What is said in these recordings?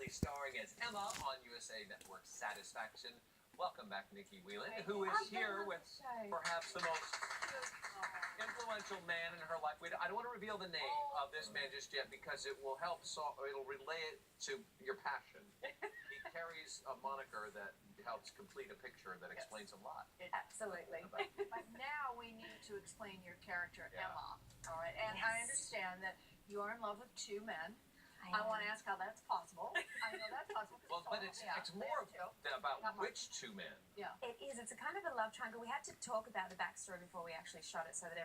today starring as Emma on USA Network Satisfaction. Welcome back, Nikki Whelan, who is here with perhaps the most influential man in her life. I don't want to reveal the name of this man just yet because it will help, it'll relay it to your passion. He carries a moniker that helps complete a picture that explains a lot. Absolutely. But now we need to explain your character, Emma. All right, and I understand that you are in love with two men. I want to ask how that's possible. I know that's possible. Well, but it's more about which two men. Yeah. It is. It's a kind of a love triangle. We had to talk about the backstory before we actually shot it so that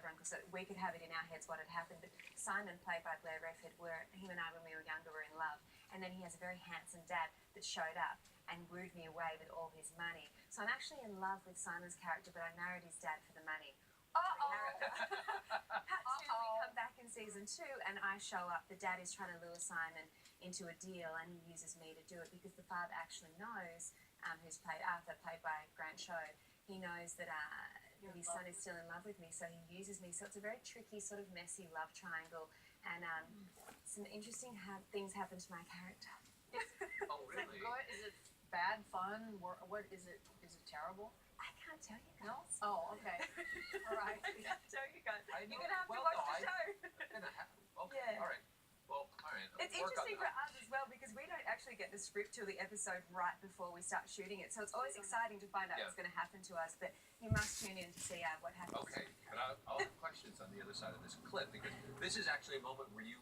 we could have it in our heads what had happened. But Simon, played by Blair Redford, him and I, when we were younger, were in love. And then he has a very handsome dad that showed up and wooed me away with all his money. So I'm actually in love with Simon's character, but I married his dad for the money. We come back in season 2 and I show up. The dad is trying to lure Simon into a deal and he uses me to do it because the father actually knows, who's played Arthur, played by Grant Show, he knows that his son is still in love with me, so he uses me. So it's a very tricky, sort of messy love triangle, and some interesting things happen to my character. Oh, really? Is it good? Is it bad, fun? What is it? Is it terrible? I can't tell you guys. No? Oh, okay. All right. I can't tell you guys. You're going to have to Well, watch no, the show. Okay, Yeah. all right. Well, all right. It's interesting for us as well because we don't actually get the script till the episode right before we start shooting it. So it's always exciting to find out what's going to happen to us. But you must tune in to see what happens. Okay, but I'll have questions on the other side of this clip because this is actually a moment where you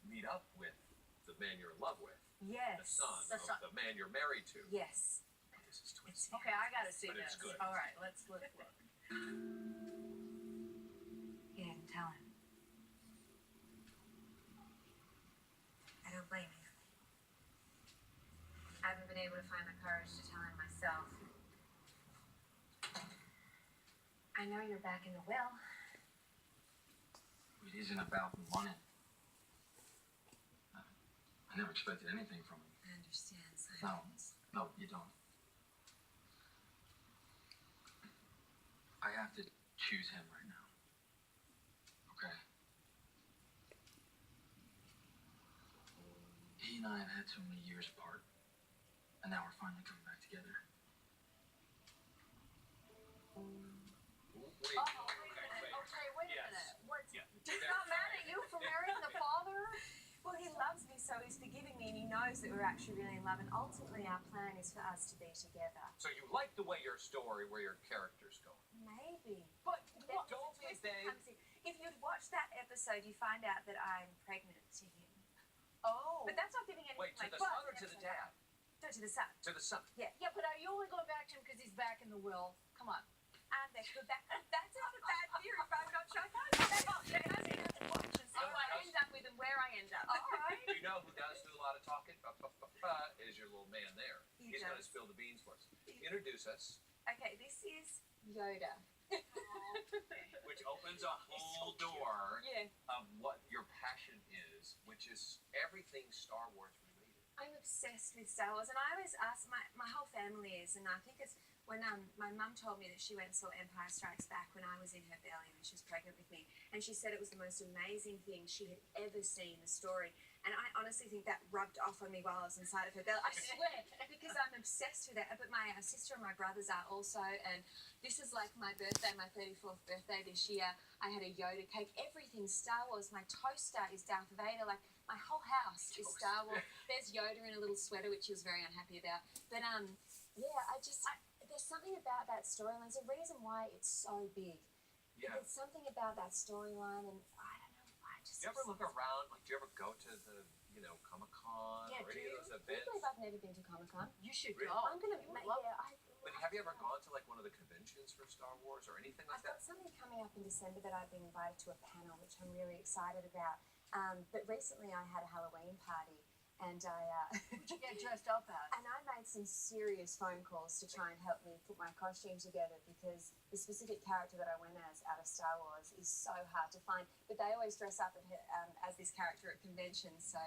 meet up with the man you're in love with. Yes. The son of the man you're married to. Yes. This is twisty. Okay, I got to see But this. it's good. All right, let's look. You didn't tell him. I don't blame you. I haven't been able to find the courage to tell him myself. I know you're back in the will. It isn't about the money. I never expected anything from him. I understand, Simon. No, you don't. I have to choose him right now. Okay? He and I have had so many years apart, and now we're finally coming back together. Wait. Okay, wait a minute. What's he's not mad at you for marrying the father? Well, he loves me, so he's forgiving me, and he knows that we're actually really in love. And ultimately, our plan is for us to be together. So you like the way your story, where your characters go? Maybe. But What? Don't be vague. If you'd watched that episode, you find out that I'm pregnant to him. oh, But that's not giving anything Wait, to away. the son or to the dad? No, to the son. To the son. yeah, but are you only going back to him because he's back in the will? Come on. And they go back. That's not a bad theory, but I'm not sure. That's not fair. I have to watch and see what I end up with and where I end up. All right. You know who does do a lot of talking? Is your little man there. He He's going to does. spill the beans for us. Introduce us, Okay, this is Yoda. which opens a whole door Yeah. of what your passion is, which is everything Star Wars related. I'm obsessed with Star Wars, and I always ask my whole family is, and I think it's when my mum told me that she went and saw Empire Strikes Back when I was in her belly when she was pregnant with me, and she said it was the most amazing thing she had ever seen, the story. And I honestly think that rubbed off on me while I was inside of her belly. I swear, because I'm obsessed with it. But my sister and my brothers are also, and this is like my birthday, my 34th birthday this year. I had a Yoda cake. Everything's Star Wars. My toaster is Darth Vader. Like, my whole house is Star Wars. There's Yoda in a little sweater, which he was very unhappy about. But, yeah, there's something about that storyline. There's a reason why it's so big. Yeah. There's something about that storyline, and I don't know why. Do you ever look around? Like, do you ever go to the, Comic-Con Yeah, or do any you? of those I can't events? believe I've never been to Comic-Con. You should Really? go. I'm gonna, You would love But have you ever gone to like one of the conventions for Star Wars or anything like I've got that? something coming up in December that I've been invited to a panel, which I'm really excited about. But recently I had a Halloween party, and What'd you get dressed up as? and I made some serious phone calls to try and help me put my costume together because the specific character that I went as out of Star Wars is so hard to find. But they always dress up as this character at conventions, so.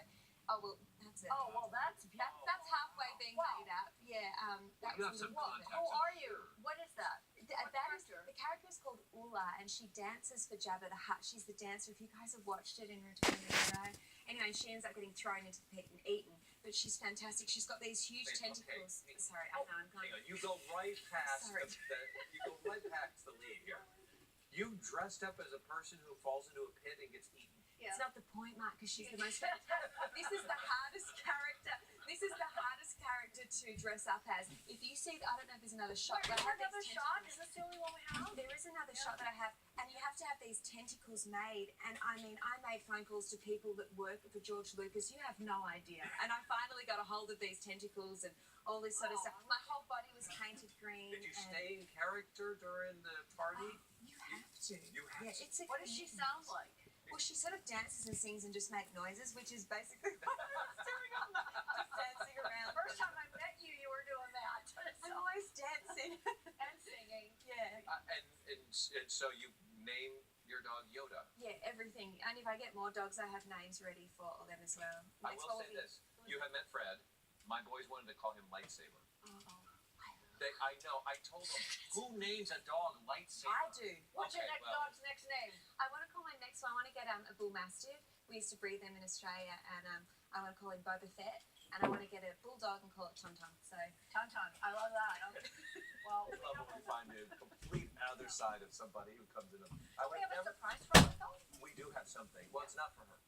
Oh, well, that's it. Oh, well, that's beautiful. That's halfway being made up. Yeah, that You was have some Well, contacts. who I'm are you? sure. What is that? The character is called Ula, and she dances for Jabba the Hutt. She's the dancer. If you guys have watched it in Return of the Jedi, anyway, she ends up getting thrown into the pit and eaten. but she's fantastic. She's got these huge Wait, okay. tentacles. Sorry, I know I'm Hang going. on, you go right past Sorry. you go right past the lead here. You dressed up as a person who falls into a pit and gets eaten. Yeah. It's not the point, Mark, because she's the most fantastic. This is the hardest character. This is the hardest character to dress up as. If you see, I don't know if there's another shot. Wait, but is I have there another these shot? tentacles. Is this the only one we have? There is another shot that I have, and you have to have these tentacles made. And I mean, I made phone calls to people that work for George Lucas. You have no idea. And I finally got a hold of these tentacles and all this sort of stuff. My whole body was painted green. Did you and stay in character during the party? You have to. You have Yeah, to. it's a What does she commitment. sound like? Well, she sort of dances and sings and just make noises, which is basically what I was doing. Just dancing around. First time I met you, you were doing that. I'm always dancing. And singing. Yeah. And so you name your dog Yoda. Yeah, everything. And if I get more dogs, I have names ready for all them as well. I Next will one say be- this: you have met Fred. My boys wanted to call him Lightsaber. Oh, I know. I told them, who names a dog Lightsaber? I do. What's your Okay, next well. dog's next name? I want to call my next one. I want to get a bull mastiff. We used to breed them in Australia, and I want to call him Boba Fett. And I want to get a bulldog and call it Tum Tum. So Tonton. I love that. Well, I love when we find the complete other side of somebody who comes in. I we would have a never. surprise for her, though. We do have something. Well, it's not for her.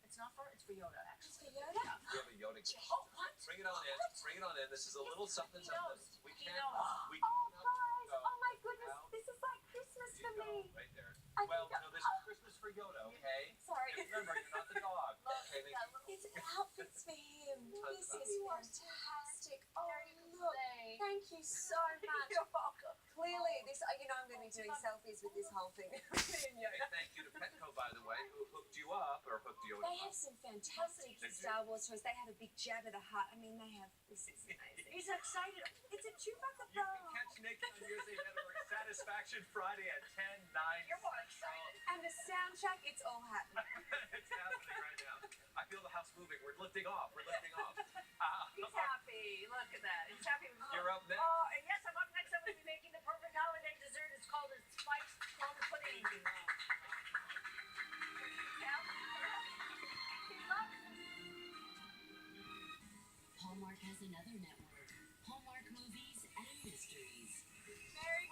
It's not for. It's for Yoda, just actually. for Yoda. We have a Yoda gift. Oh, what? Bring it on in. Bring it on in. This is a little something. He Something. knows. We He can't. knows. We Oh, guys! go. Oh my goodness! Out. This is like Christmas You for go me. right there. I Well, think no, this is Christmas for Yoda, okay? Sorry. And remember, you're not the dog. Okay, Look, that little It's outfits for him. This is fantastic. Oh, look. thing. Thank you so much. You're welcome. Clearly, I'm going to be doing selfies with this whole thing. Hey, thank you to Petco, by the way, who hooked you up or hooked Yoda They up. have some fantastic Did you? Star Wars toys. They have a big Jabba the Hutt. I mean, they have. This is amazing. He's excited. It's a Chewbacca You can though. catch Nick on USA Network Satisfaction Friday at 10, 9. You're more excited. And the soundtrack, it's all happening. It's happening right now. I feel the house moving. We're lifting off. We're lifting off. He's happy. Look at that. He's happy with You're up next. Oh, and yes, I'm up next. I'm going to be making the perfect holiday dessert. It's called a spiced plum pudding. Yeah. He loves it. Hallmark has another network, Hallmark Movies and Mysteries. Merry